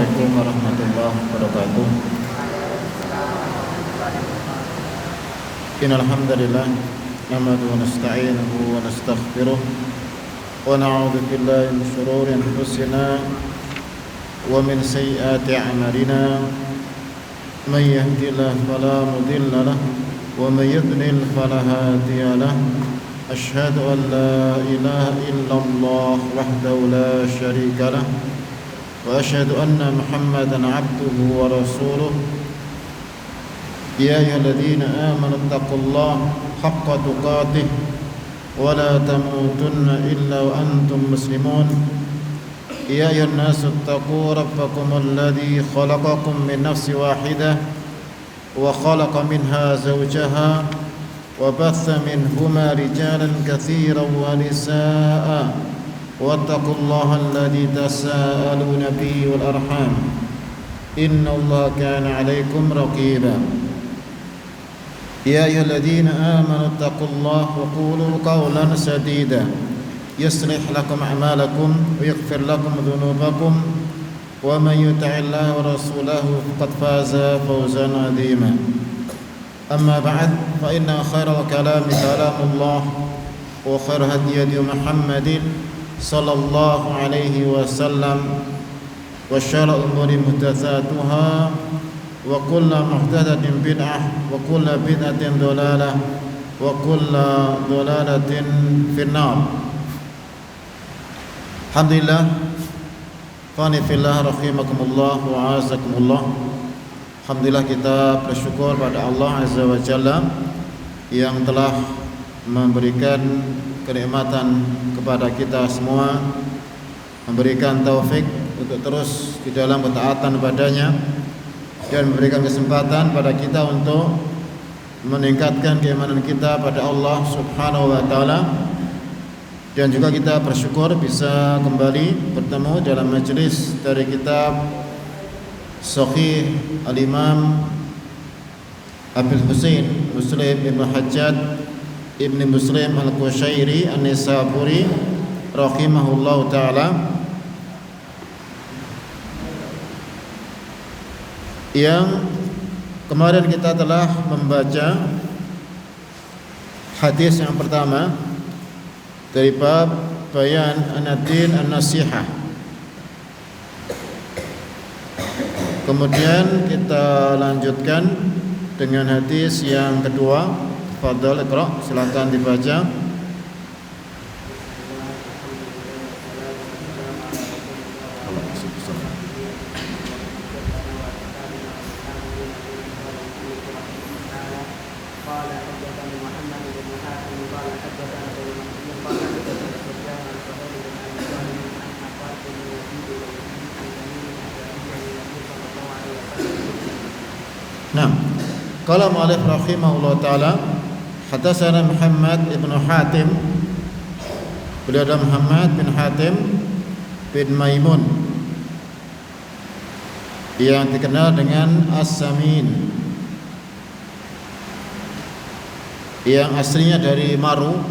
Assalamualaikum warahmatullahi wabarakatuh. Innal hamdalillah nahmaduhu wa nasta'inuhu wa nastaghfiruh wa na'udzu billahi min shururi anfusina wa min sayyiati a'malina. Man yahdihillahu fala mudilla lahu wa man yudlil fala hadiya lahu. Asyhadu an la ilaha illallah wahdahu la syarika lahu وأشهد أن محمدا عبده ورسوله يا أيها الذين آمنوا اتقوا الله حق تقاته ولا تموتن إلا وأنتم مسلمون يا أيها الناس اتقوا ربكم الذي خلقكم من نفس واحدة وخلق منها زوجها وبث منهما رجالا كثيرا ونساء واتقوا الله الذي تساءلون به والأرحام إن الله كان عليكم رقيبا يا أيها الذين آمنوا اتقوا الله وقولوا قولا سديدا يصلح لكم أعمالكم ويغفر لكم ذنوبكم ومن يطع الله ورسوله فقد فاز فوزا عظيما أما بعد فإن خير الكلام كلام الله وخير هدي محمد صلى الله عليه وسلم وشر الأمور محدثاتها وكل محدثة بدعة وكل بدعة ضلالة وكل ضلالة في النار. Alhamdulillah, fani fillah rahimakumullah wa azakumullah. Alhamdulillah, kita bersyukur pada Allah Azza wa Jalla yang telah memberikan kenikmatan kepada kita semua, memberikan taufik untuk terus di dalam ketaatan padanya, dan memberikan kesempatan pada kita untuk meningkatkan keimanan kita pada Allah Subhanahu wa taala. Dan juga kita bersyukur bisa kembali bertemu dalam majelis dari kitab Sahih Al-Imam Abil Husain Muslim Ibn Hajjaj Ibn Muslim Al-Qushairi An-Nisaburi rahimahullahu ta'ala, yang kemarin kita telah membaca hadis yang pertama dari bab Bayan An-Nadin An-Nasihah. Kemudian kita lanjutkan dengan hadis yang kedua. Fadhal Iqra, silakan dibaca. Nah, kalau mu'allif rahimahullah ta'ala, hadatsana Muhammad ibn Hatim, beliau adalah Muhammad bin Hatim bin Maimun yang dikenal dengan As-Samin, yang aslinya dari Maru,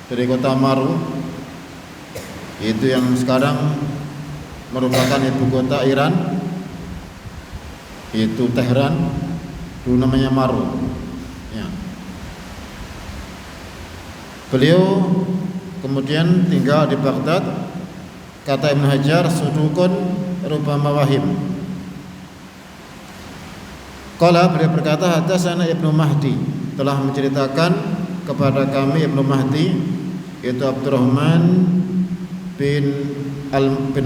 dari kota Maru, itu yang sekarang merupakan ibu kota Iran, itu Tehran, dulu namanya Maru. Ya. Beliau kemudian tinggal di Baghdad. Kata Ibn Hajar, sudukun rubama wahim. Qala, beliau berkata, hadatsana Ibnu Mahdi, telah menceritakan kepada kami Ibnu Mahdi, yaitu Abdurrahman bin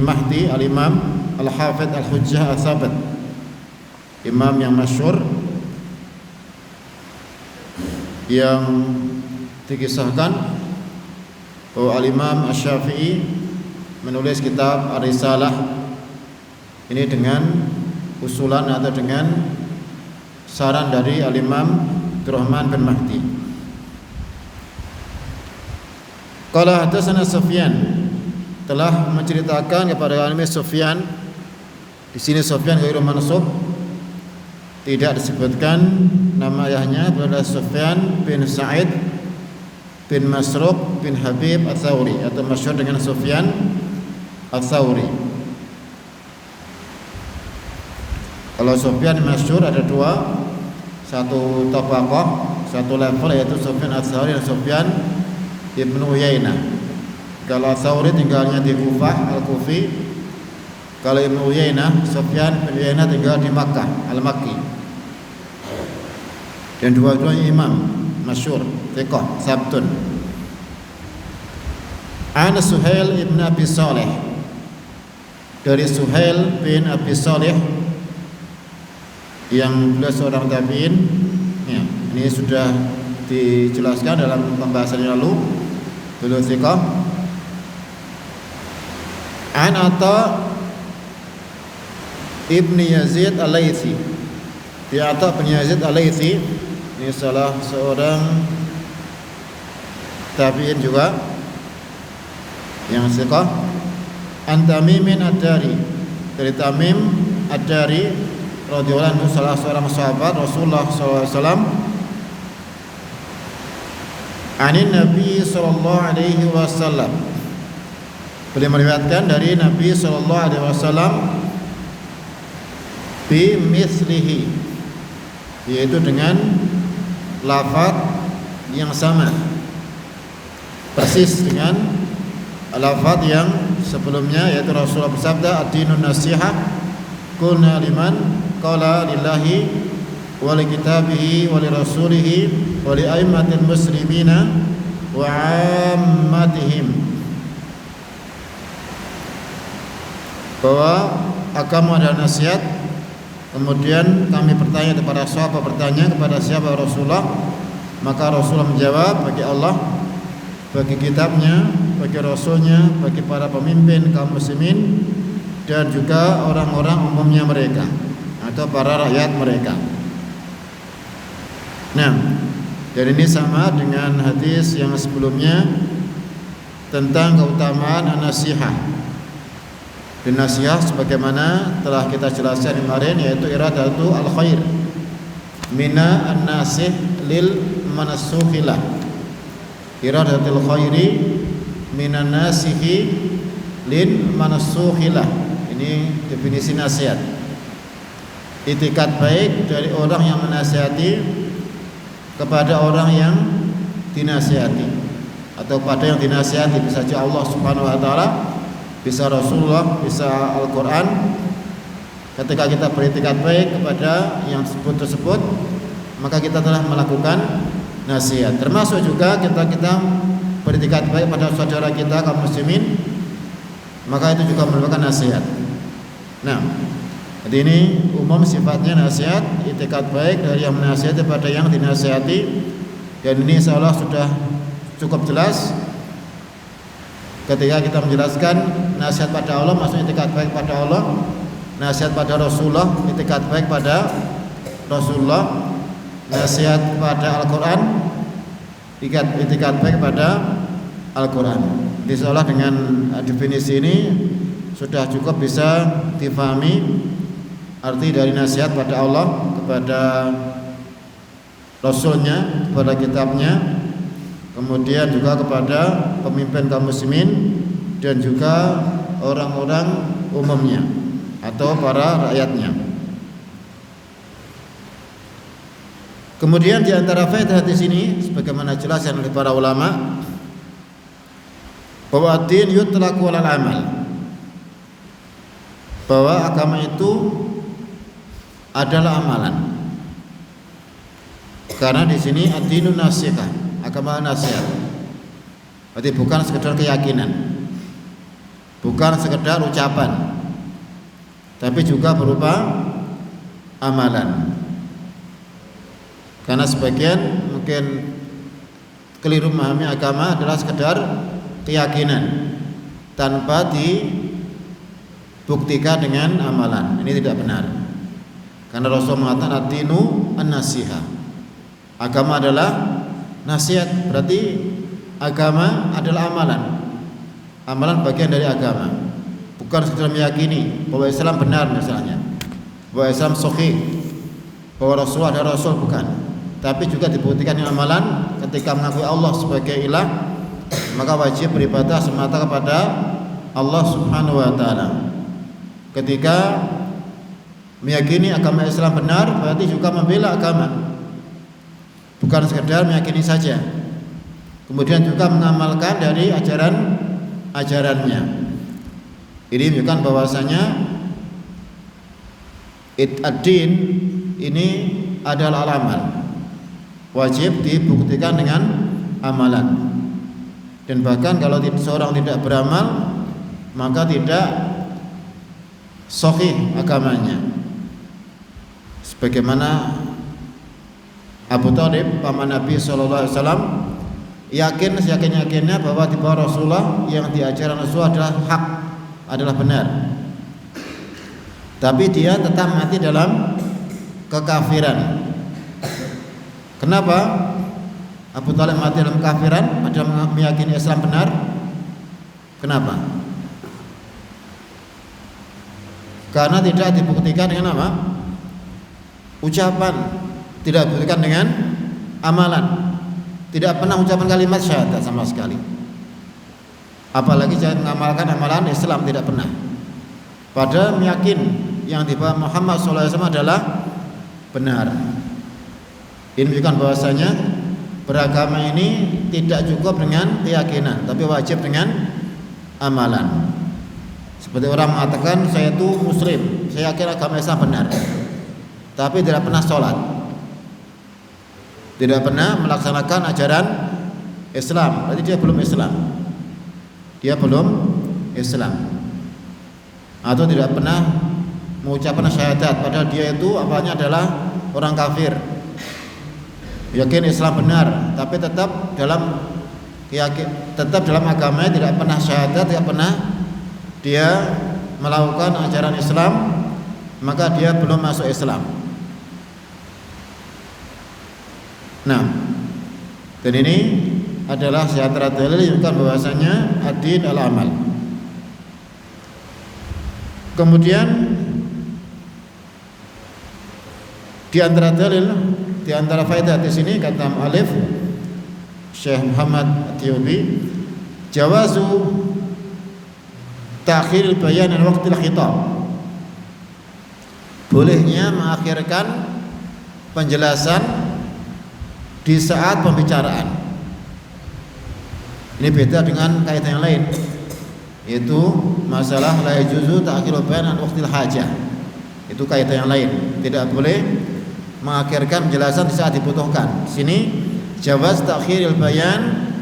Mahdi al-Imam al-Hafidh al-Hujjah al-Thabat, imam yang masyhur, yang dikisahkan bahwa Al-Imam Asy-Syafi'i menulis kitab Ar-Risalah ini dengan usulan atau dengan saran dari Al-Imam Abdurrahman bin Mahdi. Qala hadatsana Sufyan, telah menceritakan kepada kami Sufyan. Di sini Sufyan ghairu mansub, tidak disebutkan nama ayahnya, adalah Sufyan bin Sa'id bin Masruq bin Habib Ats-Tsauri, atau masyhur dengan Sufyan Ats-Tsauri. Kalau Sufyan masyhur ada dua, satu tabaqah, satu level, yaitu Sufyan Ats-Tsauri dan Sufyan Ibnu Uyainah. Kalau Ats-Tsauri tinggalnya di Kufah, Al-Kufi. Kalau Ibnu Uyainah, Sufyan bin Uyainah tinggal di Makkah, Al-Makki. Dan dua-duanya imam masyhur, thiqah, sabtun. An Suhail ibn Abi Saleh, dari Suhail bin Abi Saleh yang beliau seorang tabi'in. Ya, ini sudah dijelaskan dalam pembahasan yang lalu. Beliau thiqah. An Atha ibn Yazid Al-Laitsi, di Atha bin Yazid Al-Laitsi, ini salah seorang tabi'in juga yang thiqah. An Tamimin Ad-Dari, dari Tamim Ad-Dari radhiyallahu anhu, salah seorang sahabat Rasulullah SAW. Anin Nabi sallallahu alaihi wasallam, beliau meriwayatkan dari Nabi sallallahu alaihi wasallam bi mislihi, yaitu dengan lafaz yang sama, persis dengan lafaz yang sebelumnya, yaitu Rasulullah bersabda, ad-dinun nasihah, qulna liman qala lillahi wa li kitabihi wa li rasulihi wa li aimmatil muslimina wa ammatihim, bahwa agama adalah nasihat. Kemudian kami bertanya kepada sahabat, bertanya kepada siapa Rasulullah, maka Rasulullah menjawab, bagi Allah, bagi kitabnya, bagi rasulnya, bagi para pemimpin kaum muslimin, dan juga orang-orang umumnya mereka atau para rakyat mereka. Nah, dan ini sama dengan hadis yang sebelumnya tentang keutamaan an-nasihah. Dan nasihat sebagaimana telah kita jelaskan kemarin, yaitu iradatu al-khair mina an-nasih lil manasuhilah. Iradatul khairi minan nasihi lil manasuhilah. Ini definisi nasihat. Itikat baik dari orang yang menasihati kepada orang yang dinasihati, atau pada yang dinasihati, bisa saja Allah Subhanahu wa taala, bisa Rasulullah, bisa Al-Quran. Ketika kita beritikat baik kepada yang tersebut, maka kita telah melakukan nasihat. Termasuk juga kita beritikat baik pada saudara kita kaum muslimin, maka itu juga merupakan nasihat. Nah, jadi ini umum sifatnya nasihat, itikat baik dari yang menasihati pada yang dinasihati. Dan ini insyaallah sudah cukup jelas ketika kita menjelaskan nasihat pada Allah, maksudnya itikat baik pada Allah. Nasihat pada Rasulullah, itikat baik pada Rasulullah. Nasihat pada Al-Quran, itikat baik pada Al-Quran. Insyaallah dengan definisi ini sudah cukup bisa difahami arti dari nasihat pada Allah, kepada Rasulnya, kepada kitabnya, kemudian juga kepada pemimpin kaum muslimin, dan juga orang-orang umumnya atau para rakyatnya. Kemudian di antara faedah di sini, sebagaimana jelaskan oleh para ulama, bahwa ad-din yutlaqu 'alal amal, bahwa agama itu adalah amalan. Karena di sini ad-dinun nasihah, agama nasihat. Berarti bukan sekedar keyakinan, bukan sekedar ucapan, tapi juga berupa amalan. Karena sebagian mungkin keliru memahami agama adalah sekedar keyakinan tanpa dibuktikan dengan amalan. Ini tidak benar. Karena Rasul mengatakan ad-dinu an-nasihah, agama adalah nasihat. Berarti agama adalah amalan. Amalan bagian dari agama. Bukan sekedar meyakini bahwa Islam benar misalnya, bahwa Islam sahih, bahwa Rasulullah adalah Rasul, bukan. Tapi juga dibuktikan dengan amalan. Ketika mengakui Allah sebagai ilah, maka wajib beribadah semata kepada Allah Subhanahu wa taala. Ketika meyakini agama Islam benar berarti juga membela agama, bukan sekedar meyakini saja, kemudian juga mengamalkan dari ajarannya. Ini menunjukkan bahwasanya ad-din ini adalah amal, wajib dibuktikan dengan amalan. Dan bahkan kalau seorang tidak beramal, maka tidak sahih agamanya. Sebagaimana Abu Thalib, paman Nabi SAW, yakin seyakin-yakinnya bahwa di bawah Rasulullah yang diajarkan Rasulullah adalah hak, adalah benar. Tapi dia tetap mati dalam kekafiran. Kenapa Abu Thalib mati dalam kekafiran padahal meyakini Islam benar? Kenapa? Karena tidak dibuktikan dengan apa? Ucapan, tidak dibuktikan dengan amalan. Tidak pernah ucapan kalimat syahadat sama sekali. Apalagi jangan mengamalkan amalan Islam, tidak pernah. Padahal yakin yang dibawa Muhammad SAW adalah benar. Ini menunjukkan bahwasanya beragama ini tidak cukup dengan keyakinan, tapi wajib dengan amalan. Seperti orang mengatakan, saya itu muslim, saya yakin agama Islam benar, tapi tidak pernah sholat, tidak pernah melaksanakan ajaran Islam, berarti dia belum Islam. Dia belum Islam. Atau tidak pernah mengucapkan syahadat, padahal dia itu apanya adalah orang kafir. Yakin Islam benar, tapi tetap dalam agamanya tidak pernah syahadat, tidak pernah dia melakukan ajaran Islam, maka dia belum masuk Islam. Nah, dan ini adalah antara dalil yang menunjukkan bahwasanya ad-din al-amal. Kemudian di antara dalil, di antara faedah di sini kata mu'allif Syekh Muhammad At-Tiyubi, jawazu ta'khir bayan dan waqtil khitab, bolehnya mengakhirkan penjelasan di saat pembicaraan. Ini beda dengan kaitan yang lain, yaitu masalah la yajuzu ta'khirul bayan an waqtil hajah. Itu kaitan yang lain, tidak boleh mengakhirkan penjelasan di saat dibutuhkan. Sini jawaz ta'khiril bayan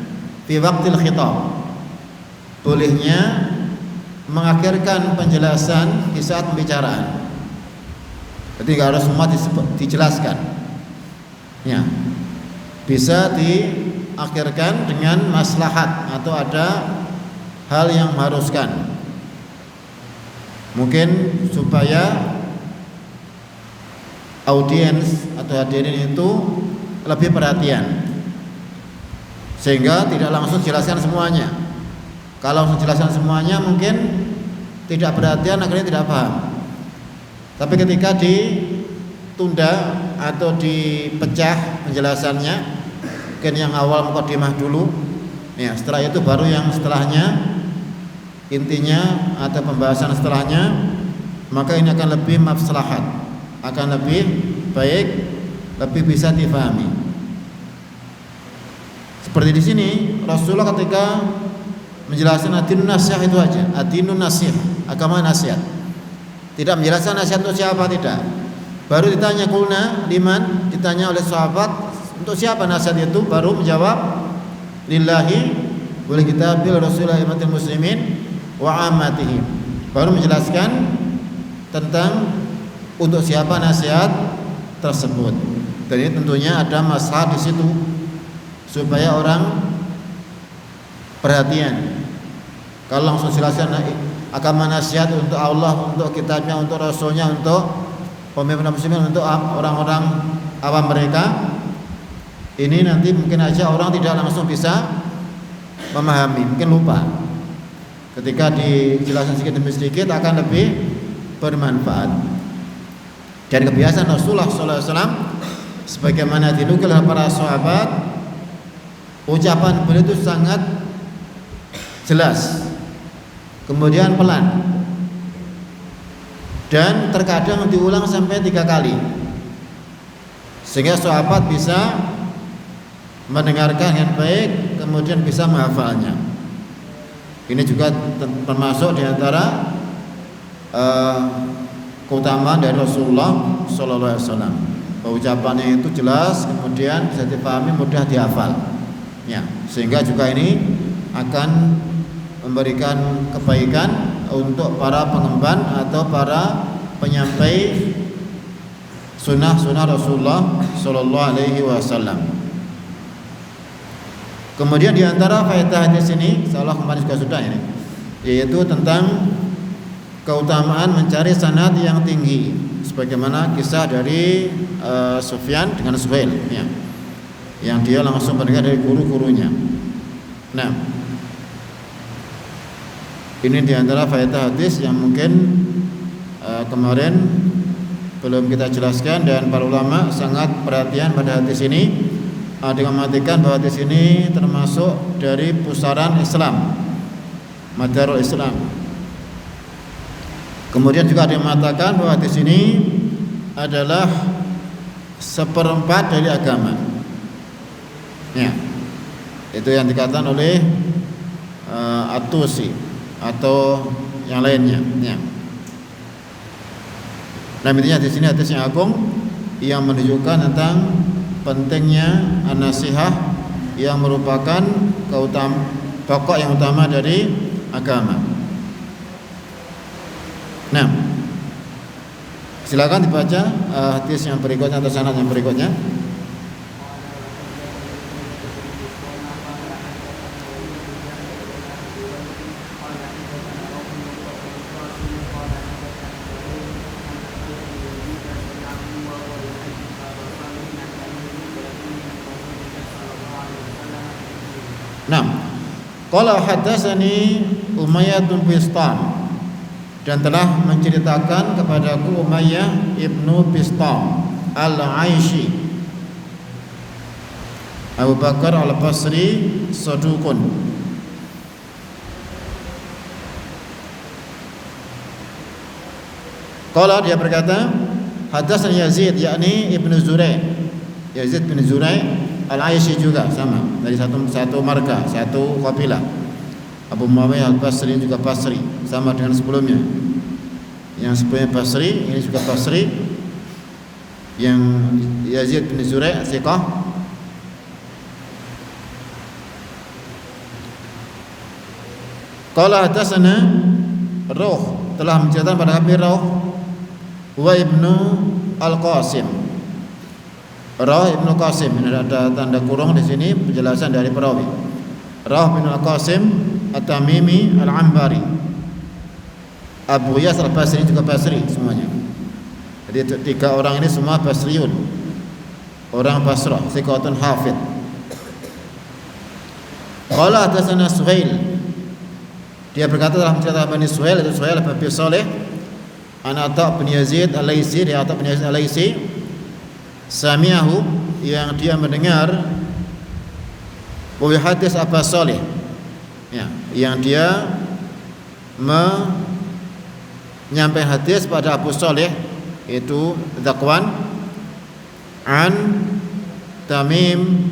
fi waqtil khitab, bolehnya mengakhirkan penjelasan di saat pembicaraan. Ketika harus semua dijelaskan, ya, bisa diakhirkan dengan maslahat atau ada hal yang mengharuskan, mungkin supaya audiens atau hadirin itu lebih perhatian, sehingga tidak langsung jelaskan semuanya. Kalau langsung jelaskan semuanya mungkin tidak perhatian, akhirnya tidak paham. Tapi ketika ditunda atau dipecah penjelasannya, mungkin yang awal mukadimah dulu, ya, setelah itu baru yang setelahnya, intinya atau pembahasan setelahnya, maka ini akan lebih maslahat, akan lebih baik, lebih bisa difahami. Seperti di sini Rasulullah ketika menjelaskan ad-dinun nasihat itu aja, ad-dinun nasihat, agama nasihat. Tidak menjelaskan nasihat untuk siapa, tidak. Baru ditanya kulna liman, ditanya oleh sahabat untuk siapa nasihat itu, baru menjawab lillahi wal kitabil rasulil muslimin wa ammatihim. Baru menjelaskan tentang untuk siapa nasihat tersebut. Dan ini tentunya ada masalah di situ supaya orang perhatian. Kalau langsung jelaskan agama nasihat untuk Allah, untuk kitabnya, untuk rasulnya, untuk pemimpin muslimin, untuk orang-orang awam mereka, ini nanti mungkin aja orang tidak langsung bisa memahami, mungkin lupa. Ketika dijelaskan sedikit demi sedikit akan lebih bermanfaat. Dan kebiasaan Rasulullah SAW, sebagaimana dinukil oleh para sahabat, ucapan beliau itu sangat jelas, kemudian pelan, dan terkadang diulang sampai 3 kali, sehingga sahabat bisa mendengarkan dengan baik, kemudian bisa menghafalnya. Ini juga termasuk diantara keutamaan dari Rasulullah Sallallahu Alaihi Wasallam. Ucapannya itu jelas, kemudian bisa dipahami, mudah dihafal. Ya, sehingga juga ini akan memberikan kebaikan untuk para pengemban atau para penyampai sunnah-sunnah Rasulullah Sallallahu Alaihi Wasallam. Kemudian diantara faedah hadis ini, insyaallah kemarin juga sudah ini, yaitu tentang keutamaan mencari sanad yang tinggi, sebagaimana kisah dari Sufyan dengan Suhail, ya, yang dia langsung mendengar dari guru-gurunya. Nah, ini diantara faedah hadis yang mungkin kemarin belum kita jelaskan, dan para ulama sangat perhatian pada hadis ini, dengan mengatakan bahwa hadis ini termasuk dari pusaran Islam, madarul Islam. Kemudian juga ada yang mengatakan bahwa hadis ini adalah 1/4 dari agama. Ya, itu yang dikatakan oleh At-Tusi atau yang lainnya. Ya. Nah, intinya di sini hadis yang agung yang menunjukkan tentang pentingnya an-nasihah yang merupakan pokok yang utama dari agama. Nah, silakan dibaca hadis yang berikutnya atau sanad yang berikutnya. Nah, qala hadatsani Umayyah bin Bistam, dan telah menceritakan kepadaku Umayyah ibnu Bistam al-Aishi, Abu Bakar al-Basri Sadukun. Qala, dia berkata, hadatsani Yazid, yakni ibnu Zurai', Yazid bin Zurai' Al-Aishi juga sama, dari satu marga, satu kabilah. Abu Muawiyah Al-Basri juga Basri, sama dengan sebelumnya. Yang sebelumnya Basri, ini juga Basri. Yang Yazid bin Zurai' thiqah. Qala hadatsana Ruh, telah menceritakan pada kami Ruh wa ibnu Al-Qasim. Rauh ibnu Qasim, ini ada tanda kurung di sini penjelasan dari perawi. Rauh bin Al-Qasim At-Tamimi Al-Ambari, Abu Yas Al-Basri juga Basri semuanya. Jadi 3 orang ini semua Basriun, orang Basrah, thiqatun hafid. Qala hadatsana Suhail, dia berkata dalam cerita Bani Suhail, itu Suhail bin Saleh, an Atha bin Yazid Al-Laisi, dia Atha bin Yazid Al-Laisi, sami'ahu, yang dia mendengar wa hadis Abu Saleh, ya, yang dia menyampaikan hadis pada Abu Saleh, itu Zakwan an Tamim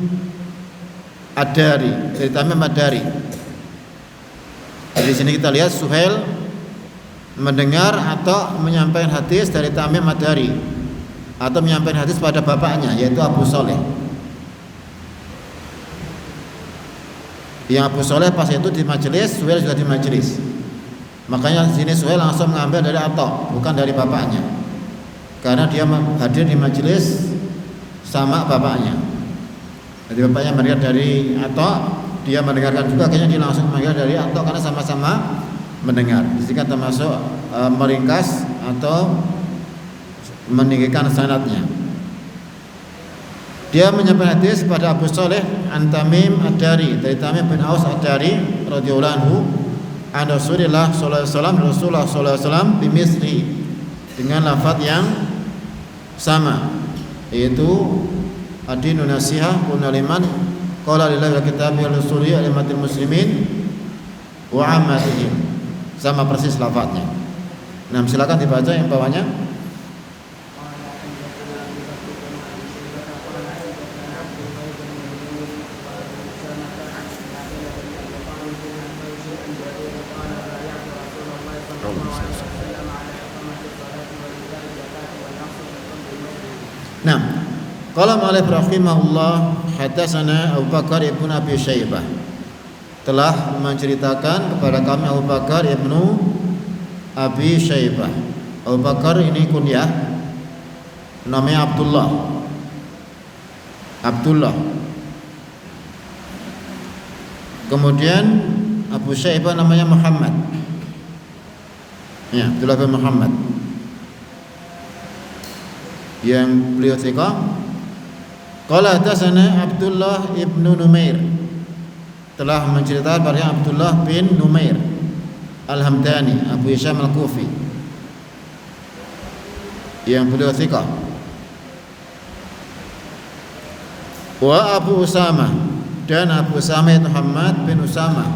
Ad-Dari, dari Tamim Ad-Dari. Di sini kita lihat Suhail mendengar atau menyampaikan hadis dari Tamim Ad-Dari, atau menyampaikan hadis pada bapaknya, yaitu Abu Saleh. Yang Abu Saleh pas itu di majelis, Suhail juga di majelis. Makanya di sini Suhail langsung mengambil dari Atha, bukan dari bapaknya, karena dia hadir di majelis sama bapaknya. Jadi bapaknya mendengar dari Atha, dia mendengarkan juga, akhirnya dia langsung mendengar dari Atha karena sama-sama mendengar. Di sini kan termasuk meringkas atau meninggikan sanadnya. Dia menyampaikan hadis pada Abu Saleh an Tamim Ad-Dari, dari Tamim bin Aus Ad-Dari radhiyallahu anhu, an Rasulullah sallallahu alaihi wasallam, Rasulullah sallallahu alaihi wasallam bimisli, dengan lafaz yang sama, yaitu ad-dinu nasihah wa liman qala lillahi wa kitabihi wa rasulihi wa limatil muslimin wa ammatihim, sama persis lafaznya. Nah, silakan dibaca yang bawahnya. Nah, qala mu'allif rahimahullah hadatsana Abu Bakar ibnu Abi Syaibah, telah menceritakan kepada kami Abu Bakar ibnu Abi Syaibah. Abu Bakar ini kunyah, namanya Abdullah. Kemudian Abu Syaibah namanya Muhammad. Ya, Abdullah bin Muhammad. Yang beliau thiqah. Qala hadatsana Abdullah ibnu Numair, telah menceritakan pada Abdullah bin Numair Al-Hamdani Abu Hisham Al-Kufi, yang beliau thiqah. Wa Abu Usama, dan Abu Usama Muhammad bin Usama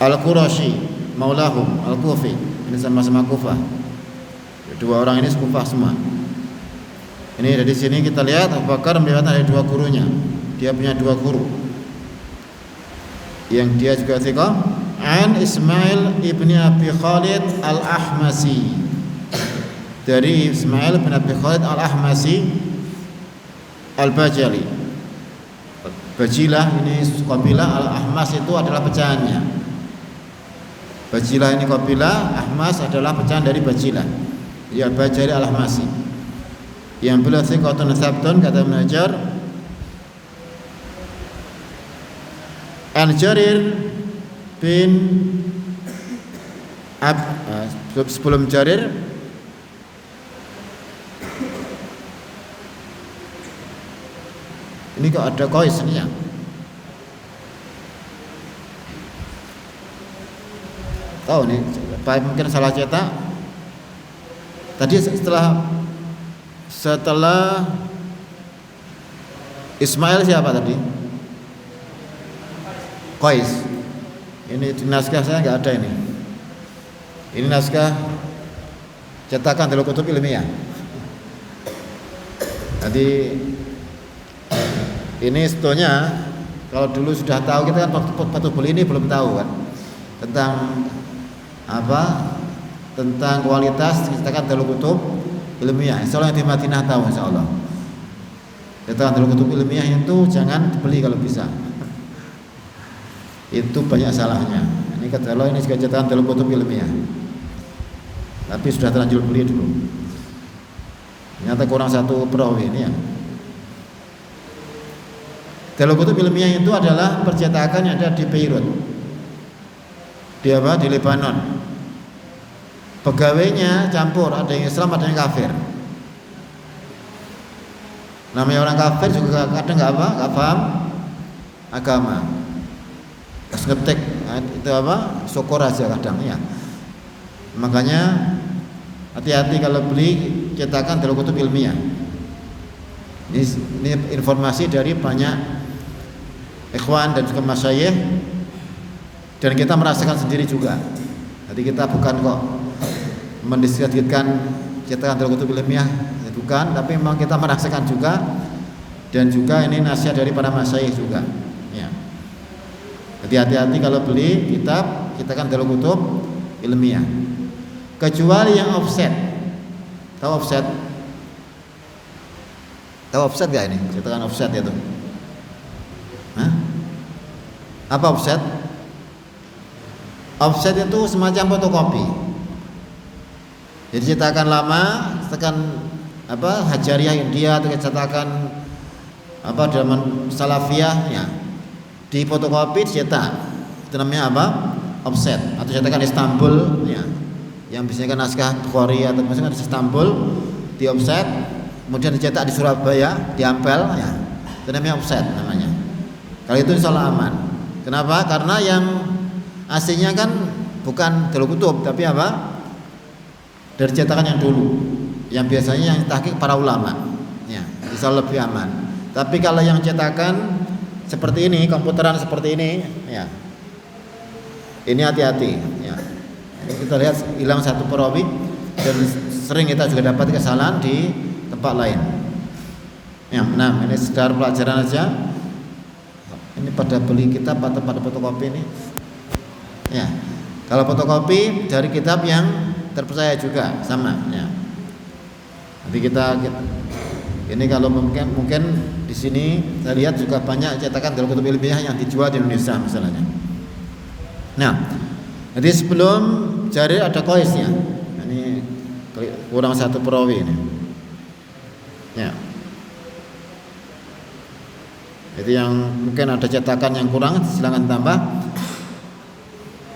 Al-Qurashi maulahum Al-Kufi, ini sama-sama Kufah. Dua orang ini sekufah semua. Ini dari sini kita lihat Abu Bakar melihat ada dua gurunya. Dia punya dua guru yang dia juga thiqah. An Ismail ibni Abi Khalid Al-Ahmasi, dari Ismail bin Abi Khalid Al-Ahmasi Al-Bajali. Bajilah ini kabilah, Al-Ahmas itu adalah pecahannya. Bajilah ini kabilah, Ahmas adalah pecahan dari Bajilah. Ya, Bajali Al-Ahmasi, yang beliau thiqatun thabtun, kata Ibnu Hajar. An Jarir bin sebelum Jarir ini kok ada Qais nih ya. Tahu nih, mungkin salah cetak. Tadi setelah Ismail siapa tadi? Qais. Ini di naskah saya nggak ada ini. Ini naskah cetakan Darul Kutub Ilmiah. Jadi ini sebetulnya kalau dulu sudah tahu, kita kan Fathul Bari ini belum tahu kan tentang apa, tentang kualitas cetakan Darul Kutub Ilmiah. Insyaallah yang di Madinah tahu insyaallah. Cetakan Darul Kutub Ilmiah itu jangan dibeli kalau bisa. Itu banyak salahnya. Ini kalau ini juga cetakan Darul Kutub Ilmiah, tapi sudah terlanjur beli dulu. Ternyata kurang satu perawi ini ya. Darul Kutub Ilmiah itu adalah percetakan yang ada di Beirut. Di apa? Di Lebanon. Pegawainya campur, ada yang Islam, ada yang kafir. Namanya orang kafir juga kadang nggak paham agama. Pas ngetik itu apa? Syukur aja kadang ya. Makanya hati-hati kalau beli cetakan Darul Kutub Ilmiah. Ini informasi dari banyak ikhwan dan juga masyayikh, dan kita merasakan sendiri juga. Jadi kita bukan kok mendiskreditkan cetakan Darul Kutub Ilmiah, bukan, tapi memang kita merasakan juga, dan juga ini nasihat dari para masyayikh juga ya. Jadi hati-hati kalau beli kitab cetakan Darul Kutub Ilmiah, kecuali yang offset. Tahu offset? Tahu offset gak ini? Cetakan offset itu? Hah? Apa offset? Offset itu semacam fotokopi. Jadi cetakan lama, cetakan apa Hajariyah India atau cetakan apa zaman Salafiyah ya, di fotokopi dicetak. Itu namanya apa? Offset. Atau cetakan Istanbul ya, yang biasanya kan naskah Bukhari atau misalnya di Istanbul, di offset, kemudian dicetak di Surabaya, diampel ya. Itu namanya offset namanya. Kalau itu insyaallah aman. Kenapa? Karena yang aslinya kan bukan Darul Kutub, tapi apa? Dari cetakan yang dulu, yang biasanya yang tahqiq para ulama ya, bisa lebih aman. Tapi kalau yang cetakan seperti ini, komputeran seperti ini ya, ini hati-hati ya. Kita lihat hilang satu perawi dan sering kita juga dapat kesalahan di tempat lain. Ya, nah ini sekedar pelajaran aja. Ini pada beli kitab atau pada fotokopi ini. Ya, kalau fotokopi dari kitab yang terpercaya juga sama. Ya. Nanti kita ini kalau mungkin di sini saya lihat juga banyak cetakan dalam kutub ilmiah yang dijual di Indonesia misalnya. Nah, jadi sebelum Jarir ada Qais ya. Ini kurang satu perawi ini. Ya. Itu yang mungkin ada cetakan yang kurang, silakan tambah.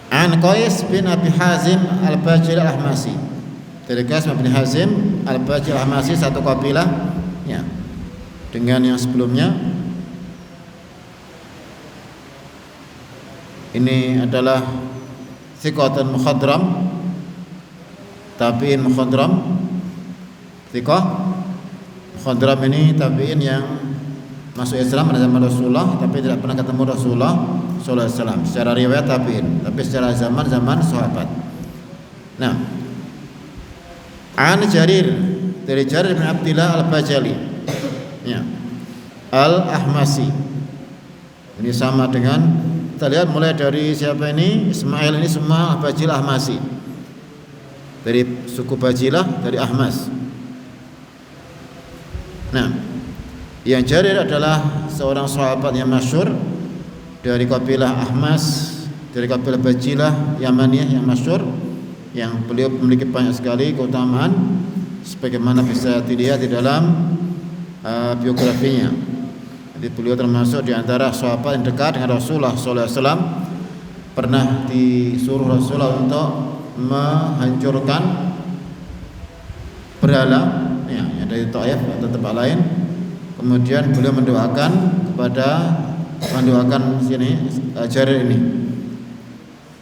An Qais bin Abi Hazim Al-Bajili Al-Ahmasi. Dari Qais bin Hazim Al-Bajili Al-Ahmasi satu kabilah ya. Dengan yang sebelumnya. Ini adalah thiqatun mukhadram, tabi'in mukhadram. Thiqah mukhadram ini tabi'in yang masuk Islam pada zaman Rasulullah tapi tidak pernah ketemu Rasulullah sallallahu alaihi wasallam. Secara riwayat tabi'in, tapi secara zaman sahabat. Nah, an Jarir, dari Jarir bin Abdillah Al-Bajali. Ya. Al-Ahmasi. Ini sama dengan kita lihat mulai dari siapa ini? Ismail ini semua Al-Bajil Ahmasi. Dari suku Bajilah, dari Ahmas. Nah, yang Jarir adalah seorang sahabat yang masyhur dari kabilah Ahmas, dari kabilah Bajilah Yamaniyah yang masyhur, yang beliau memiliki banyak sekali keutamaan sebagaimana bisa dilihat di dalam biografinya. Jadi beliau termasuk di antara sahabat yang dekat dengan Rasulullah sallallahu alaihi wasallam. Pernah disuruh Rasulullah untuk menghancurkan berhala ya, yang dari Taif atau tempat lain. Kemudian beliau mendoakan sini Jarir ini.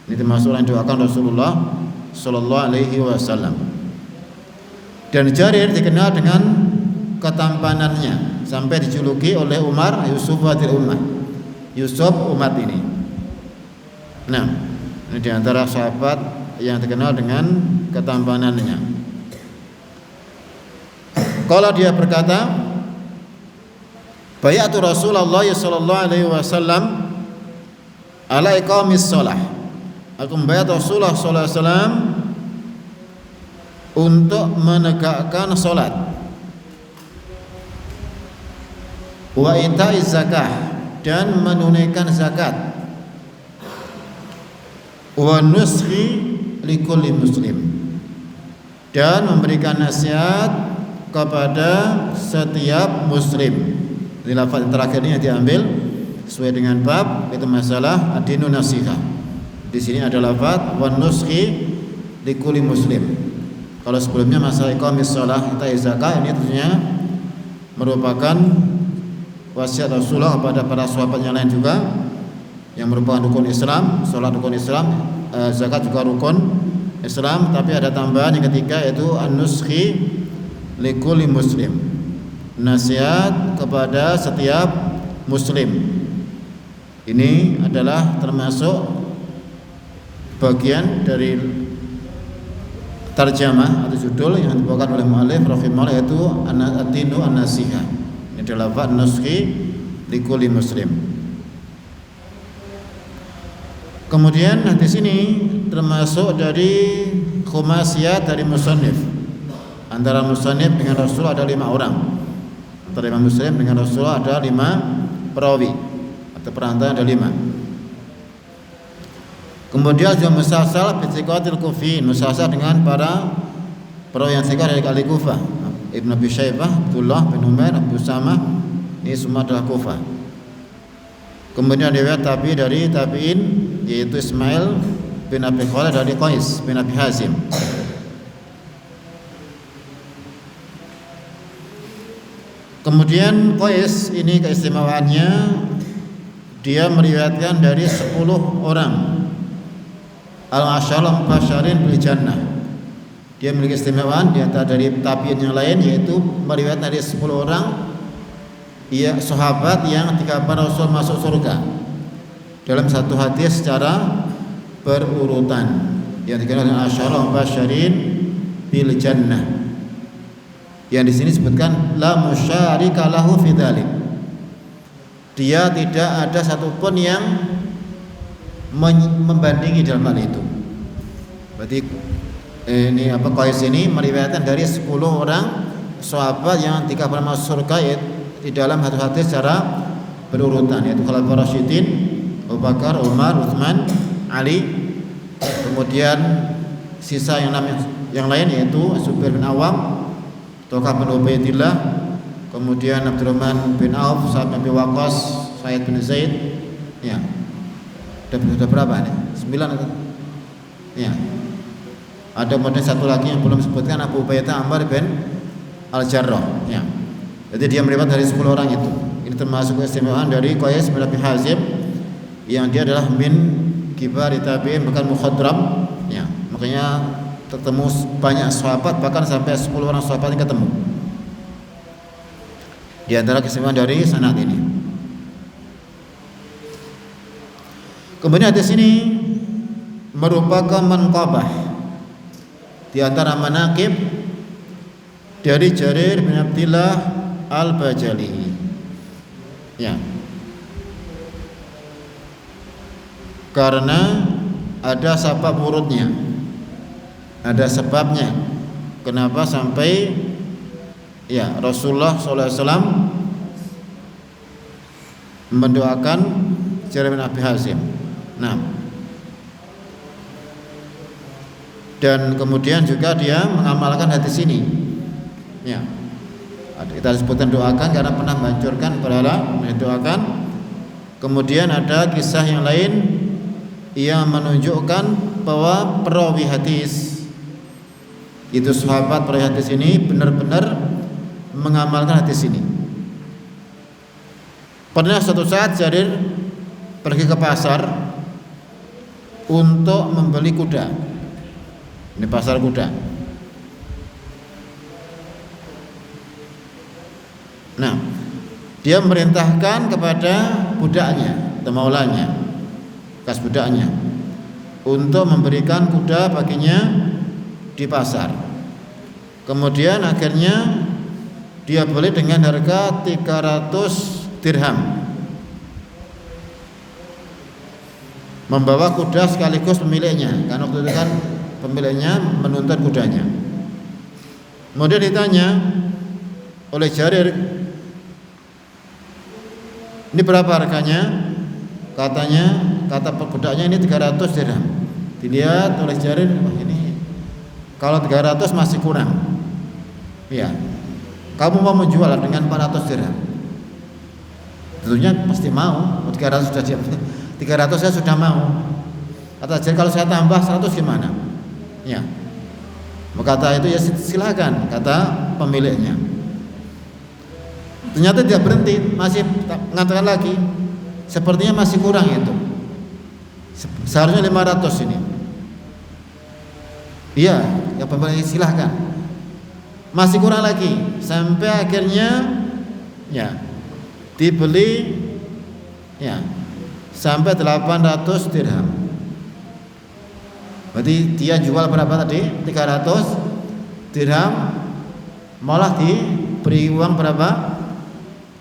Ini termasuk yang doakan Rasulullah sallallahu alaihi wasallam. Dan Jarir dikenal dengan ketampanannya sampai dijuluki oleh Umar Yusuf Wadil Ummah. Yusuf umat ini. Nah, ini diantara sahabat yang terkenal dengan ketampanannya. Kalau dia berkata, bayatu Rasulullah sallallahu alaihi wasallam ala iqamis shalah. Aku membayat Rasulullah sallallahu alaihi wasallam untuk menegakkan salat. Wa ita'iz zakah, dan menunaikan zakat. Wa nuskhi likulli muslim, dan memberikan nasihat kepada setiap muslim. Ini lafaz yang terakhir ini yang diambil sesuai dengan bab, itu masalah ad-dinu nasihah. Di sini ada lafaz wa nuskhi likulli muslim. Kalau sebelumnya masalah iqamis shalah, ita'iz zakah, ini tentunya merupakan wasiat Rasulullah kepada para sahabat yang lain juga, yang merupakan rukun Islam. Salat rukun Islam, zakat juga rukun Islam, tapi ada tambahan yang ketiga yaitu an-nuskhi likulli muslim, nasihat kepada setiap muslim. Ini adalah termasuk bagian dari tarjamah atau judul yang dibawakan oleh mu'allif rahimahullah, yaitu ad-dinu an-nasihah. Ini adalah lafaz nuskhi likulli muslim. Kemudian di sini termasuk dari khumasiyat dari musannif. Antara musannif dengan Rasul ada 5 orang. Antara Imam Muslim dengan Rasulullah ada 5 perawi atau perantara ada 5. Kemudian juga musalsal bi thiqatil kufi, musalsal dengan para perawi yang thiqah dari ahli Kufah. Ibnu Abi Syaibah, Abdullah bin Umair, Abu Samah, ini semua adalah Kufah. Kemudian riwayat tabi dari tabi'in yaitu Ismail bin Abi Khalid dari Qais bin Abi Hazim. Kemudian Qais ini keistimewaannya, dia meriwayatkan dari 10 orang al-asyara mubasysyirin bil jannah. Dia memiliki keistimewaan di antara dari tabi'in yang lain, yaitu meriwayatkan dari 10 orang sahabat yang dikabarkan Rasul masuk surga dalam satu hadis secara berurutan. yang dikenal dengan asyara mubasysyirin bil jannah. Yang di sini disebutkan la musyarika lahu fi dzalik. Dia tidak ada satupun yang membandingi dalam hal itu. Berarti ini Qais ini meriwayatkan dari 10 orang sahabat yang dikabarkan masuk surga di dalam satu hadis secara berurutan, yaitu Khulafaur Rasyidin, Abu Bakar, Umar, Utsman, Ali. Kemudian sisa yang lain yaitu Zubair bin Awam, Thalhah bin Ubaidillah, kemudian Abdurrahman bin Auf, Sa'ad bin Waqqas, Sa'id bin Zaid. Ya. Sudah berapa nih? 9 itu. Ya. Ada kemudian satu lagi yang belum disebutkan, Abu Ubaidah Ammar bin Al-Jarrah. Ya. Jadi dia meriwayatkan dari 10 orang itu. Ini termasuk keistimewaan dari Qais bin Abi Hazim yang dia adalah min kibar tabi'in, bukan mukhadram. Ya. Makanya ketemu banyak sahabat, bahkan sampai 10 orang sahabat yang ketemu. Di antara keistimewaan dari sanad ini. Kemudian hadis ini merupakan manqabah di antara manaqib dari Jarir bin Abdillah Al-Bajali. Ya. Karena ada sebab urutnya. Ada sebabnya. Kenapa sampai ya Rasulullah SAW mendoakan Jarir bin Abi Hazim. Nah, dan kemudian juga dia mengamalkan hadis ini. Ya. Kita sebutkan doakan karena pernah menghancurkan berhala, mendoakan. Kemudian ada kisah yang lain yang menunjukkan bahwa perawi hadis itu sahabat perawi hadis ini benar-benar mengamalkan hadis ini. Pernah suatu saat Jarir pergi ke pasar untuk membeli kuda. Ini pasar kuda. Nah, dia memerintahkan kepada budaknya atau maulanya, bekas budaknya, untuk memberikan kuda baginya di pasar. Kemudian akhirnya dia beli dengan harga 300 dirham. Membawa kuda sekaligus pemiliknya, karena waktu itu kan pemiliknya menuntut kudanya. Kemudian ditanya oleh Jarir, ini berapa harganya? Kata budaknya ini 300 dirham. Dilihat oleh Jarir, wah ini kalau 300 masih kurang. Ya. Kamu mau menjual dengan 400 dirham? Tentunya pasti mau. 300 sudah siap. 300 saya sudah mau. Kata Jarir, kalau saya tambah 100 gimana? Ya. Kata itu ya silakan, kata pemiliknya. Ternyata dia berhenti, masih mengatakan lagi, sepertinya masih kurang itu. Seharusnya 500 ini. Iya, ya pemilik silahkan. Masih kurang lagi, sampai akhirnya ya dibeli ya sampai 800 dirham. Berarti dia jual berapa tadi? 300 dirham, malah diberi uang berapa?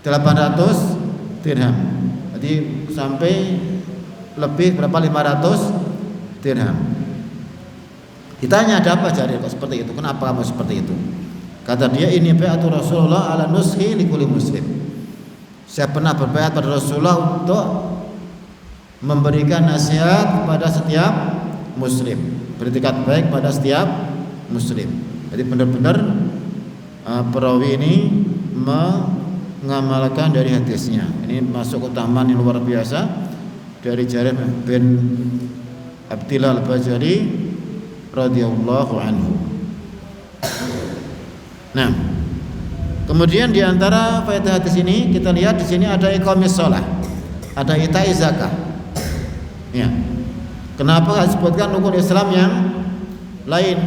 800 dirham. Jadi sampai lebih berapa? 500 dirham. Ditanya, ada apa Jarir kok seperti itu? Kenapa kamu seperti itu? Kata dia, ini bai'atu Rasulullah ala nushi li kulli muslim. Saya pernah berbaiat pada Rasulullah untuk memberikan nasihat kepada setiap muslim, beretikat baik pada setiap muslim. Jadi benar-benar perawi ini mengamalkan dari hadisnya. Ini masuk keutamaan yang luar biasa dari Jarir bin Abdillah Al-Bajali radhiyallahu anhu. Nah, kemudian di antara faedah hadis ini kita lihat di sini ada iqamis shalah, ada itai zakah. Ya. Kenapa enggak disebutkan rukun Islam yang lain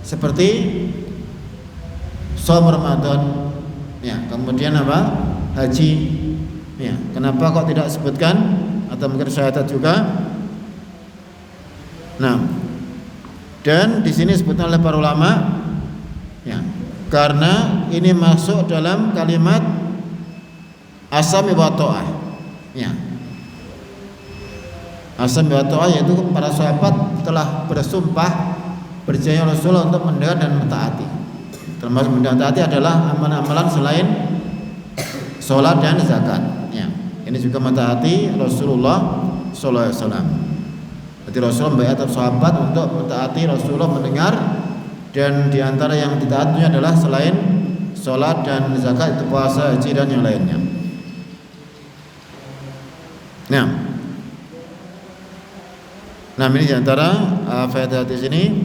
seperti shaum Ramadan? Ya, kemudian apa? Haji. Ya, kenapa kok tidak disebutkan? Atau mungkin syahadat juga? Nah, Dan di sini disebutkan oleh para ulama ya, karena ini masuk dalam kalimat asami wa ta'ah. Ya. Asami wa ta'ah yaitu para sahabat telah bersumpah berjanji Rasulullah untuk mendengar dan mentaati. Termasuk mentaati adalah amalan-amalan selain sholat dan zakat. Ya. Ini juga mentaati Rasulullah sallallahu alaihi wasallam. Jadi Rasulullah membayar sahabat untuk mentaati Rasulullah mendengar, dan diantara yang ditaatinya adalah selain sholat dan zakat itu puasa, haji dan yang lainnya. Nah ini diantara faedah hadis ini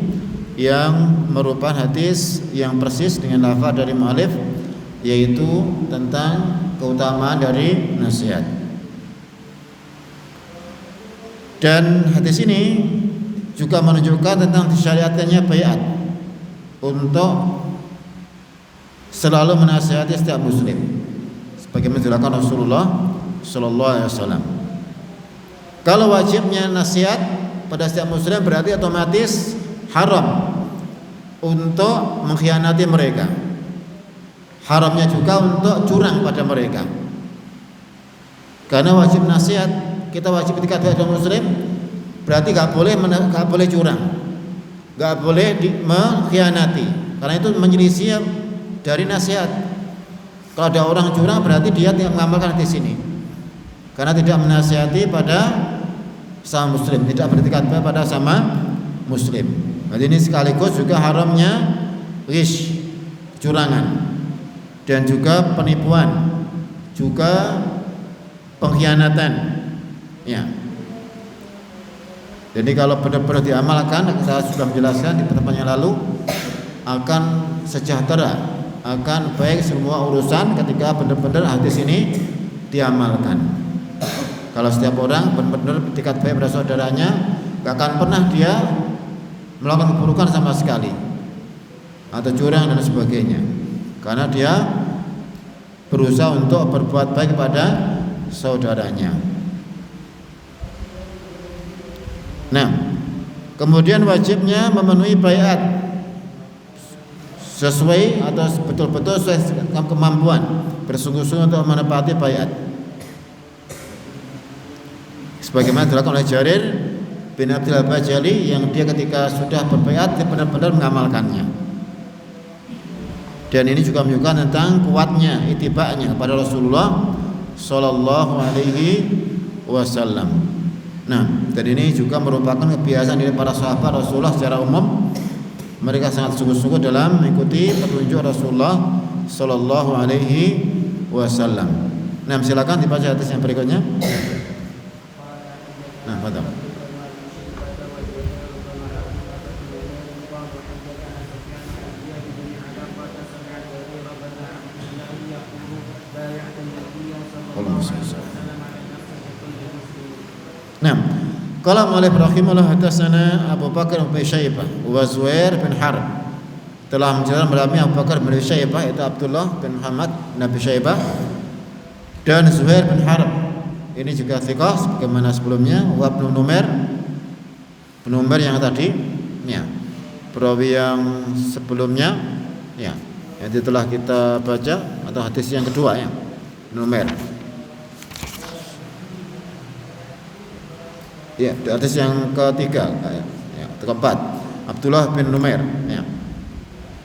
yang merupakan hadis yang persis dengan lafaz dari mu'allif, yaitu tentang keutamaan dari nasihat. Dan hadis ini juga menunjukkan tentang disyariatkannya baiat untuk selalu menasihati setiap muslim, sebagaimana dilakukan Rasulullah sallallahu alaihi wasallam. Kalau wajibnya nasihat pada setiap muslim berarti otomatis haram untuk mengkhianati mereka. Haramnya juga untuk curang pada mereka. Karena wajib nasihat, kita wajib ketika ada muslim berarti gak boleh curang, gak boleh mengkhianati, karena itu menyelisih dari nasihat. Kalau ada orang curang berarti dia tidak mengamalkan di sini, karena tidak menasihati pada sama muslim, tidak beretikat baik pada sama muslim. Jadi ini sekaligus juga haramnya ghish, curangan, dan juga penipuan, juga pengkhianatan. Ya. Jadi kalau benar-benar diamalkan, saya sudah menjelaskan di pertemuan yang lalu, akan sejahtera, akan baik semua urusan ketika benar-benar hadis ini diamalkan. Kalau setiap orang benar-benar beretikat baik pada saudaranya, gak akan pernah dia melakukan keburukan sama sekali atau curang dan sebagainya, karena dia berusaha untuk berbuat baik kepada saudaranya. Nah, kemudian wajibnya memenuhi baiat sesuai atau betul-betul sesuai kemampuan, bersungguh-sungguh untuk menepati baiat. Sebagaimana dilakukan oleh Jarir bin Abdullah Bajali, yang dia ketika sudah berbaiat dia benar-benar mengamalkannya. Dan ini juga menunjukkan tentang kuatnya itiba'nya kepada Rasulullah sallallahu alaihi wasallam. Nah, dan ini juga merupakan kebiasaan dari para sahabat Rasulullah secara umum. Mereka sangat sungguh-sungguh dalam mengikuti petunjuk Rasulullah sallallahu alaihi wasallam. Nah, silakan dibaca hadis yang berikutnya. Nah, fadhal. Nah, qala mu'allif rahimahullah hadatsana Abu Bakar bin Syaibah wa Zuhair bin Harb. Telah menjelaskan melalui Abu Bakar bin Syaibah itu Abdullah bin Muhammad bin Abi Syaibah, dan Zuhair bin Harb ini juga thiqah sebagaimana sebelumnya. Wa Ibnu Numair yang tadi ya, perawi yang sebelumnya ya, yang telah kita baca, atau hadis yang kedua ya, Numair. Ya, hadis yang ketiga, ya, keempat, Abdullah bin Numair. Ya.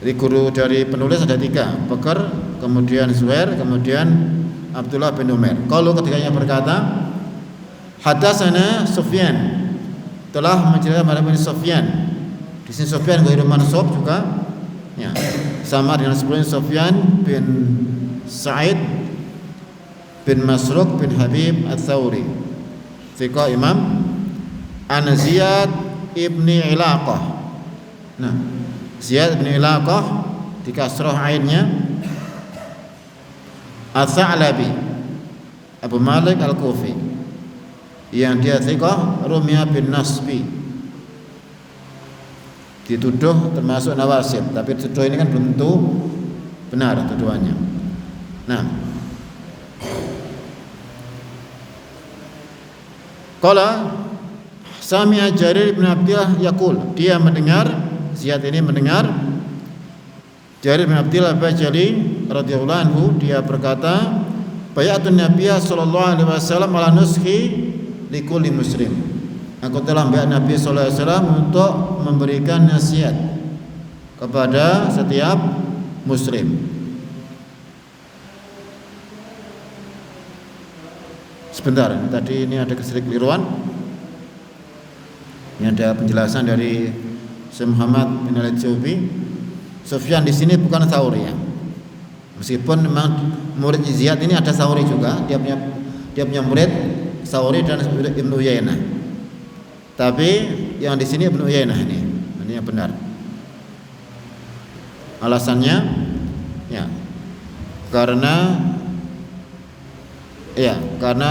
Jadi guru dari penulis ada tiga, Bakar, kemudian Zuhair, kemudian Abdullah bin Numair. Kalau ketiganya berkata, hadatsana Sufyan, telah menceritakan pada bin Sufyan. Di sini Sufyan ghairu mansub juga, ya, sama dengan sebelumnya Sufyan bin Sa'id bin Masruq bin Habib Ats-Tsauri, thiqah Imam. An Ziyad ibni Ilaqah. Nah, Ziyad ibni Ilaqah di kasrah ainnya. Ats-Tsa'labi Abu Malik Al-Kufi, yang dia thiqah, Rumya bin Nasbi, dituduh termasuk nawasib, tapi tuduh ini kan belum tentu benar tuduhannya. Nah, qala Sami'a Jarir bin Abdullah yaqul, dia mendengar Ziyad ini mendengar Jarir bin Abdillah Bajali radhiyallahu anhu, dia berkata, bayatun Nabiya sallallahu alaihi wasallam ala nuskhi likulli muslim. Aku telah bayat Nabi sallallahu alaihi wasallam untuk memberikan nasihat kepada setiap muslim. Sebentar, tadi ini ada sedikit keliruan. Ini ada penjelasan dari Syekh Muhammad bin Al-Jaubi. Sufyan di sini bukan Tsauri ya. Meskipun memang murid Ziyad ini ada Tsauri juga, dia punya murid Tsauri dan Ibnu Uyainah. Tapi yang di sini Ibnu Uyainah ini yang benar. Alasannya ya karena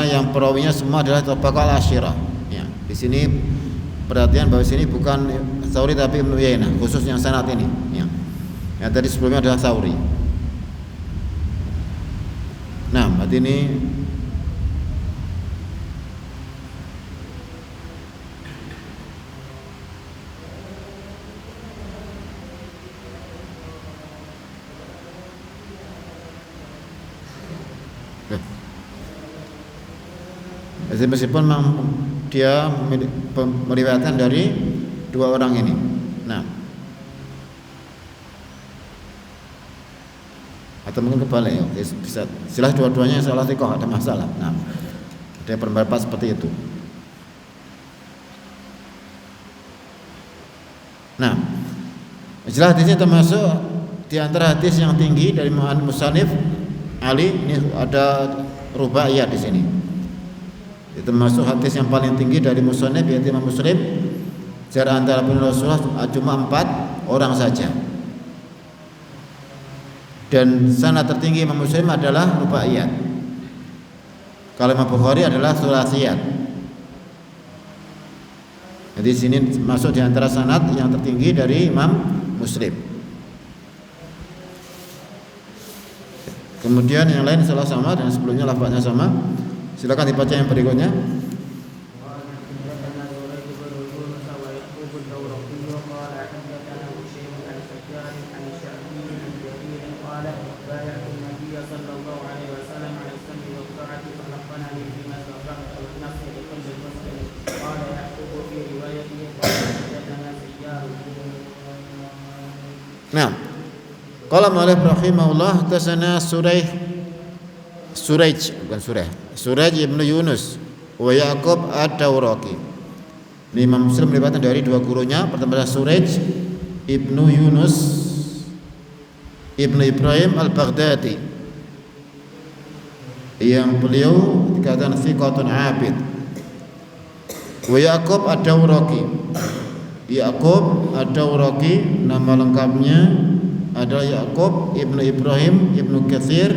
yang perawinya semua adalah tabaqah al-asyirah. Ya, di sini perhatian bahwa sini bukan Tsauri tapi Ibnu Uyainah, khusus yang sanad ini. Ya. Yang tadi sebelumnya adalah Tsauri. Nah, berarti ini meskipun dia meriwayatkan dari dua orang ini. Nah, atau mungkin kebalik ya, bisa jelas dua-duanya salah thiqah, ada masalah. Nah, ada pendapat seperti itu. Nah, jelas hadisnya termasuk di antara hadis yang tinggi dari musannif Ali. Ini ada rubaiyah di sini. Itu termasuk hadis yang paling tinggi dari musannif yaitu Imam Muslim. Jarak antara pun Rasulullah cuma 4 orang saja. Dan sanad tertinggi Imam Muslim adalah rubaiyat. Kalau Imam Bukhari adalah sulasiyat. Jadi sini masuk di antara sanad yang tertinggi dari Imam Muslim. Kemudian yang lain salah sama dan sebelumnya lafaznya sama. Silakan dibaca yang berikutnya. Nah, qala mu'allif rahimahullah tasana Surayj ibnu Yunus wa Yaqub ad-Dawraqi. Ini Imam Muslim meriwayatkan dari dua gurunya. Pertama adalah Surayj ibnu Yunus ibnu Ibrahim al-Baghdadi, yang beliau dikatakan thiqatun abid. Wa Yaqub ad-Dawraqi. Yaqub ad-Dawraqi nama lengkapnya adalah Yaqub ibnu Ibrahim ibnu Katsir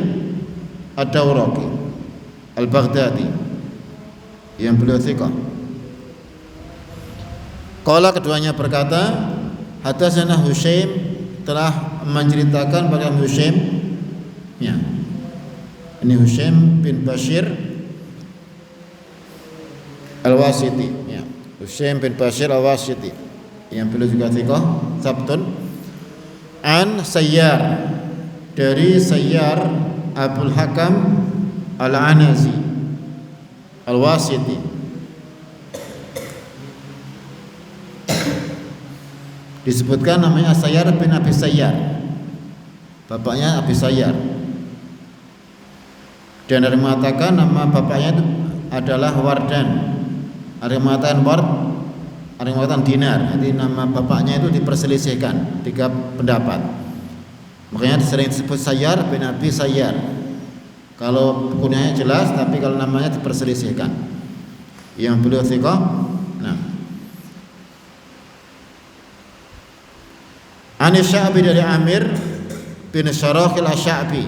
ad-Dawraqi al-Baghdadi, yang beliau thiqah. Qala keduanya berkata, hadatsana Husyaim, telah menceritakan pada Husyaim, ya. Ini Husyaim bin Bashir al-Wasiti, ya. Husyaim bin Bashir al-Wasiti, yang beliau juga thiqah, sabtun. An Sayyar, dari Sayyar Abul Hakam Al-Anazi Al-Wasiti. Disebutkan namanya Sayyar bin Abi Sayyar, bapaknya Abi Sayyar. Dan ada yang mengatakan nama bapaknya itu adalah Wardan, ada yang mengatakan Ward, ada yang mengatakan Dinar. Jadi nama bapaknya itu diperselisihkan, 3 pendapat. Makanya sering disebut Sayyar bin Abi Sayyar. Kalau kunyahnya jelas, tapi kalau namanya diperselisihkan. Yang beliau thiqah. Nah, Ani Sya'bi dari Amir bin Syarahil Asy-Sya'bi.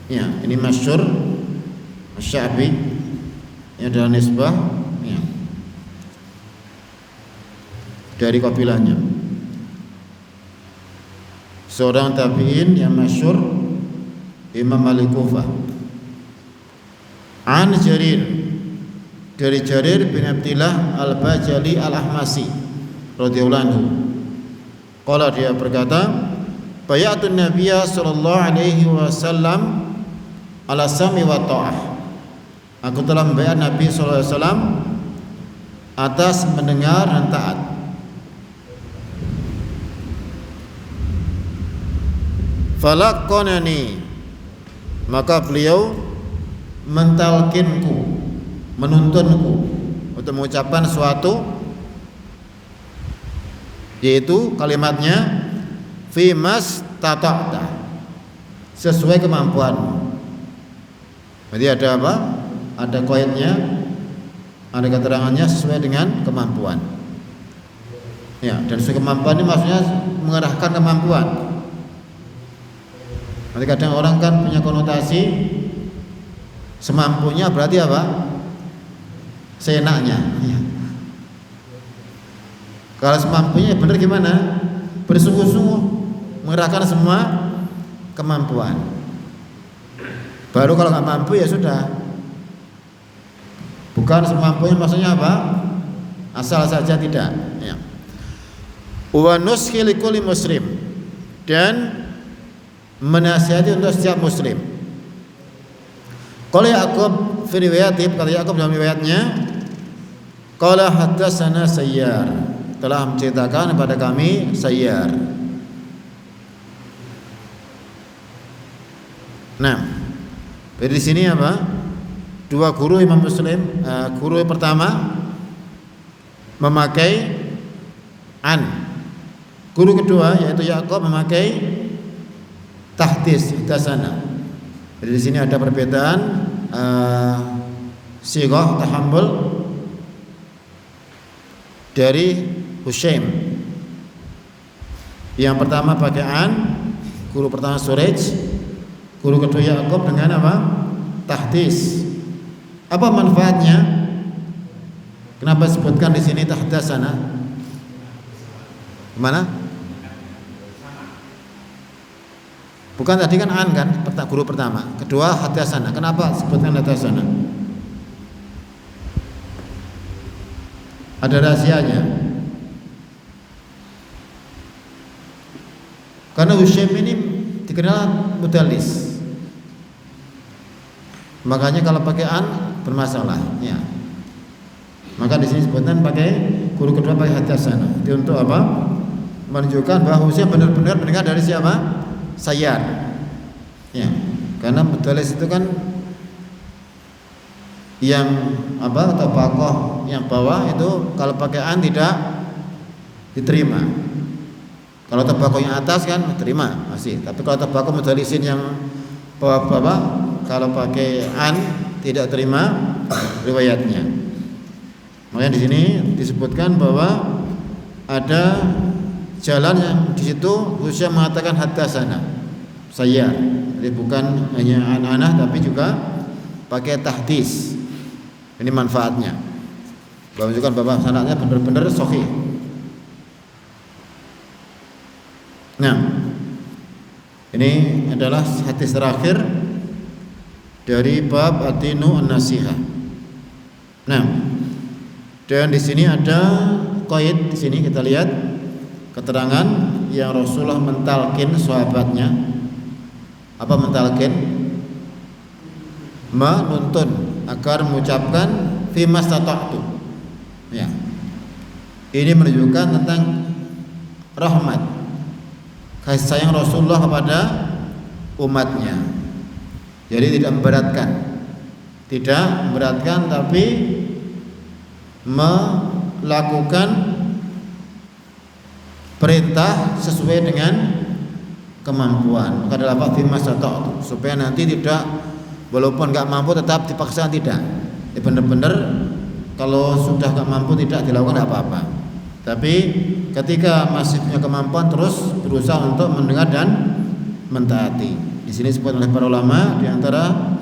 Ya, ini masyhur Asy-Sya'bi. Ini adalah nisbah, ya, dari kabilahnya. Seorang tabi'in yang masyhur, Imam Malik Kufah. An Jarir, dari Jarir bin Abdillah al-Bajali al-Ahmasi radhiyallahu anhu. Qala dia berkata, bayatun Nabiyya sallallahu alaihi wasallam ala sami wa ta'ah. Aku telah membayar Nabi sallallahu alaihi wasallam atas mendengar dan taat. Falaqanani, maka beliau mentalkinku, menuntunku untuk mengucapkan suatu, yaitu kalimatnya fi mas tata'ta, sesuai kemampuanmu. Jadi ada apa? Ada qaidnya, ada keterangannya sesuai dengan kemampuan. Ya, dan sesuai kemampuan ini maksudnya mengerahkan kemampuan. Nanti kadang orang kan punya konotasi semampunya, berarti apa? Seenaknya. Ya. Kalau semampunya benar gimana? Bersungguh-sungguh mengerahkan semua kemampuan. Baru kalau nggak mampu ya sudah. Bukan semampunya maksudnya apa? Asal saja tidak. Ya. Wa nushi likulli muslim, dan menasihati untuk setiap muslim. Qala Ya'qub fi riwayatih, kata Ya'qub dalam riwayatnya, qala haddatsana Sayyar, telah menceritakan kepada kami Sayyar. Nah, dari sini apa? Dua guru Imam Muslim, guru pertama memakai an, guru kedua yaitu Ya'qub memakai tahdis, hadasana. Jadi di sini ada perbedaan sighah tahammul dari Hushaim. Yang pertama pakai an, guru pertama Suraj, guru kedua Ya'qub dengan apa? Tahdis. Apa manfaatnya? Kenapa disebutkan di sini tahdasana? Gimana? Bukan tadi kan an kan, guru pertama, kedua hadasana. Kenapa sebutkan hadasana? Ada rahasianya. Karena Hushaim ini dikenal mudallis, makanya kalau pakai an bermasalah. Ya. Maka di sini sebutkan pakai guru kedua pakai hadasana. Itu untuk apa? Menunjukkan bahwa Hushaim benar-benar mendengar dari siapa? Sayyar. Ya, karena mudallis itu kan yang apa, atau tokoh yang bawah itu kalau pakai an tidak diterima. Kalau tokoh yang atas kan diterima masih. Tapi kalau tokoh mudallisin yang bawah-bawah kalau pakai an tidak terima riwayatnya. Makanya di sini disebutkan bahwa ada jalan yang di situ Hushaim mengatakan hadasana Sayyar. Jadi bukan hanya an-anah tapi juga pakai tahdis. Ini manfaatnya. Menunjukkan bahwa sanadnya benar-benar sahih. Nah, ini adalah hadis terakhir dari bab atinu an-nasihah. Nah, dan di sini ada qaid, di sini kita lihat keterangan yang Rasulullah mentalkin sahabatnya. Apa mentalkin? Menuntun agar mengucapkan fi mastata'tu. Ya. Ini menunjukkan tentang rahmat, kasih sayang Rasulullah kepada umatnya. Jadi tidak memberatkan tapi melakukan perintah sesuai dengan kemampuan. Maka adalah fi mastata'tu, supaya nanti tidak, walaupun enggak mampu tetap dipaksa, tidak. Benar-benar kalau sudah enggak mampu tidak dilakukan apa-apa. Tapi ketika masih punya kemampuan terus berusaha untuk mendengar dan mentaati. Di sini disebut oleh para ulama di antara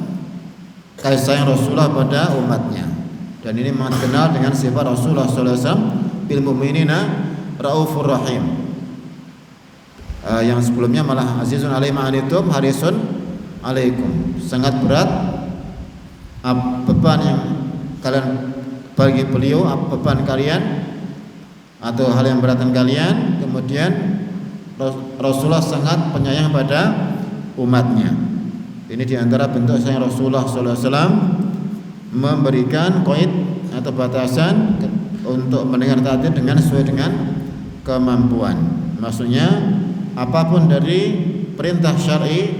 kasih sayang Rasulullah pada umatnya. Dan ini mengenal dengan sifat Rasulullah sallallahu alaihi wasallam bil mu'minina raufur rahim. Yang sebelumnya malah azizun alaihi ma'anitum harisun alaikum, sangat berat beban yang kalian bagi beliau, beban kalian atau hal yang beratkan kalian, kemudian Rasulullah sangat penyayang pada umatnya. Ini diantara bentuk sayang Rasulullah SAW memberikan qaid atau batasan untuk mendengar takdir dengan sesuai dengan kemampuan. Maksudnya apapun dari perintah syar'i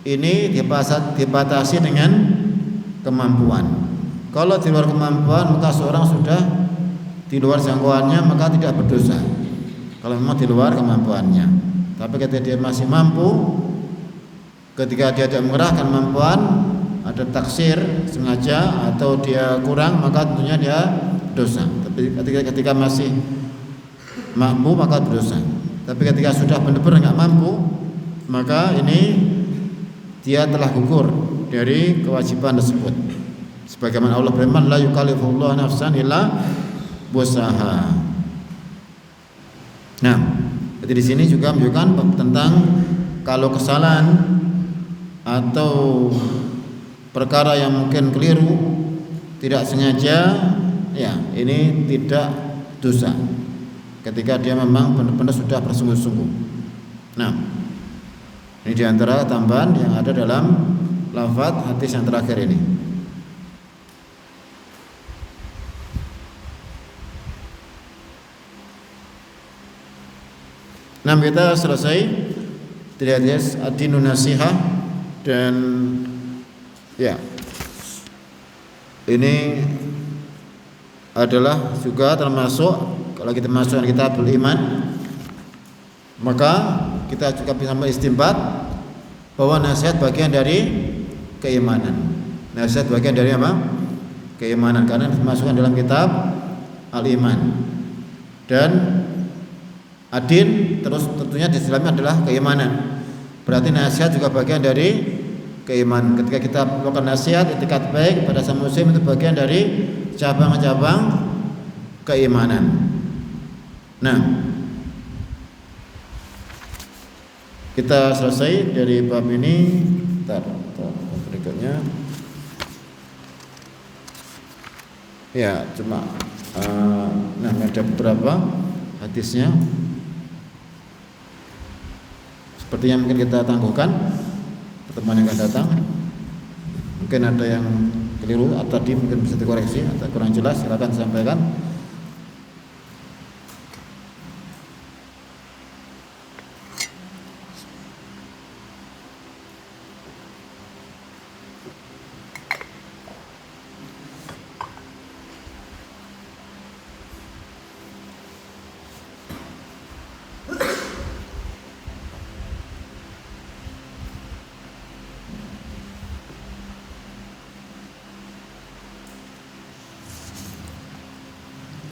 ini dibatasi dengan kemampuan. Kalau di luar kemampuan maka seorang sudah di luar jangkauannya maka tidak berdosa. Kalau memang di luar kemampuannya. Tapi ketika dia masih mampu, ketika dia tidak mengerahkan kemampuan, ada taksir sengaja atau dia kurang, maka tentunya dia dosa. Tapi ketika masih mampu maka berdosa. Tapi ketika sudah benar-benar enggak mampu, maka ini dia telah gugur dari kewajiban tersebut. Sebagaimana Allah berfirman, la yukallifullahu nafsan illa wus'aha. Nah, jadi di sini juga menunjukkan tentang kalau kesalahan atau perkara yang mungkin keliru, tidak sengaja, ya ini tidak dosa. Ketika dia memang benar-benar sudah bersungguh-sungguh. Nah, ini diantara tambahan yang ada dalam lafaz hadis yang terakhir ini. Nah, kita selesai dari hadis ad-dinun nasihah dan ya ini adalah juga termasuk kalau kita masuk kitabul iman, maka kita juga bisa mengistinbat bahwa nasihat bagian dari keimanan. Nasihat bagian dari apa? Keimanan, karena dimasukkan dalam kitab al-iman. Dan adin terus tentunya di dalamnya adalah keimanan. Berarti nasihat juga bagian dari keimanan. Ketika kita melakukan nasihat, etikat baik kepada sang muslim itu bagian dari cabang-cabang keimanan. Nah, kita selesai dari bab ini. Berikutnya ya cuma nah ada beberapa hadisnya seperti yang mungkin kita tangguhkan pertemuan yang akan datang. Mungkin ada yang keliru atau tadi mungkin bisa dikoreksi atau kurang jelas, silakan sampaikan.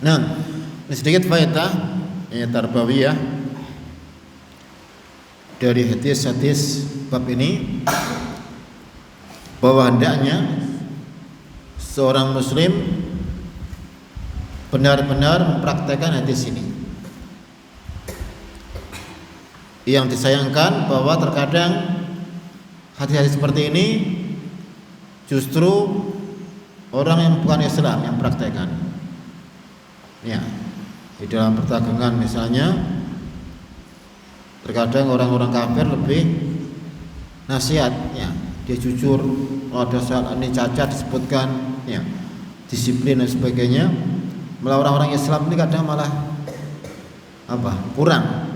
Nah, sedikit faedah tarbawiyah dari hadis-hadis bab ini, bahwa hendaknya seorang muslim benar-benar mempraktekkan hadis ini. Yang disayangkan bahwa terkadang hadis-hadis seperti ini justru orang yang bukan Islam yang praktekkan. Ya, di dalam perdagangan misalnya, terkadang orang-orang kafir lebih nasihat, ya, dia jujur, kalau ada soal ini cacat disebutkan, ya, disiplin dan sebagainya. Malah orang-orang Islam ini kadang malah kurang.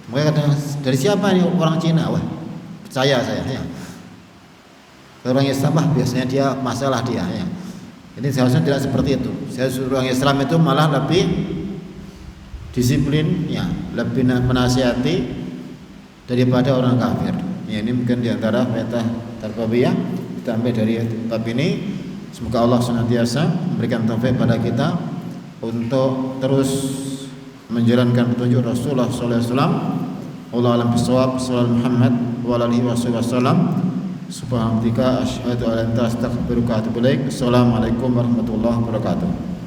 Mereka kadang dari siapa ini orang Cina, wah percaya saya, ya. Orang Islam biasanya dia masalah dia, ya. Ini seharusnya tidak seperti itu. Saya suruh orang Islam itu malah lebih disiplin, ya, lebih menasihati daripada orang kafir. Ya, ini mungkin diantara faedah tarbawiyah kita ambil dari bab ini. Semoga Allah senantiasa memberikan taufik pada kita untuk terus menjalankan petunjuk Rasulullah sallallahu alaihi wasallam. Wallahu a'lam bishawab. Sallallahu Muhammad wa alihi wasallam. Subhanaka asyhadu an la ilaha illa anta astaghfiruka wa atubu ilaik. Assalamualaikum warahmatullahi wabarakatuh.